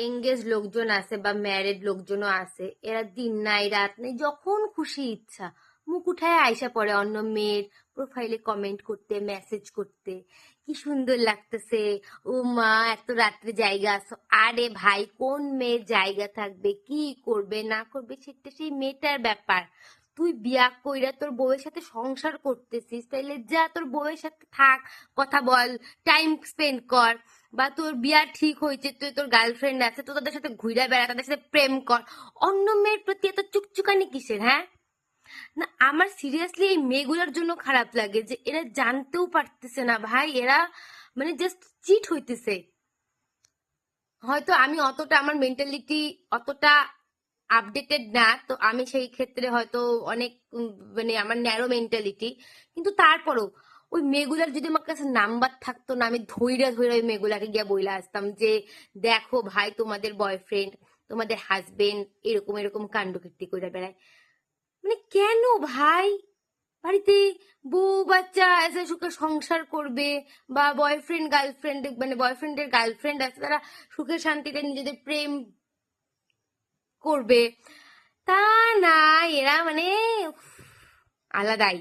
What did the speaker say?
Engage লোকজন আছে বা ম্যারেড লোকজনও আছে, এরা দিন নাই রাত নেই যখন খুশি ইচ্ছা মুখ উঠায় আইসা পড়ে অন্য মেয়ের প্রোফাইলে কমেন্ট করতে, মেসেজ করতে, কি সুন্দর লাগতেছে, ও মা এত রাত্রে জায়গা আসো। আরে ভাই, কোন মেয়ের জায়গা থাকবে, কি করবে না করবে সেটা সেই মেয়েটার ব্যাপার। তুই বিয়া কইরা তোর বউয়ের সাথে সংসার করতেছিস, তাইলে যা তোর বউয়ের সাথে থাক, কথা বল, টাইম স্পেন্ড কর। বা তোর বিয়া ঠিক হয়েছে, তুই তোর গার্লফ্রেন্ড আছে, তো তাদের সাথে ঘুরে বেড়া, তাদের সাথে প্রেম কর। অন্য মেয়ের প্রতি এত চুকচুকানি কিসের, হ্যাঁ? না, আমার সিরিয়াসলি এই মেয়েগুলোর জন্য খারাপ লাগে যে এরা জানতেও পারতেছে না ভাই, এরা মানে জাস্ট চিট হইতেছে। হয়তো আমি অতটা, আমার মেন্টালিটি অতটা আপডেটেড না, তো আমি সেই ক্ষেত্রে হয়তো অনেক মানে আমার ন্যারো মেন্টালিটি, কিন্তু তারপরও ওই মেয়েগুলার যদি আমার কাছে নাম্বার থাকতো না, আমি ধইরা ধইরা ওই মেয়েগুলাকে গিয়ে বইলা আসতাম যে দেখো ভাই, তোমাদের বয়ফ্রেন্ড, তোমাদের হাজবেন্ড এরকম এরকম কাণ্ডকীর্তি করে বেড়ায়। মানে কেন ভাই? বাড়িতে বউ বাচ্চা এসে সুখে সংসার করবে, বা বয়ফ্রেন্ড গার্লফ্রেন্ড, মানে বয়ফ্রেন্ডের গার্লফ্রেন্ড আছে, তারা সুখে শান্তিতে নিজেদের প্রেম করবে, তা না, এরা মানে উফ, আলাদাই।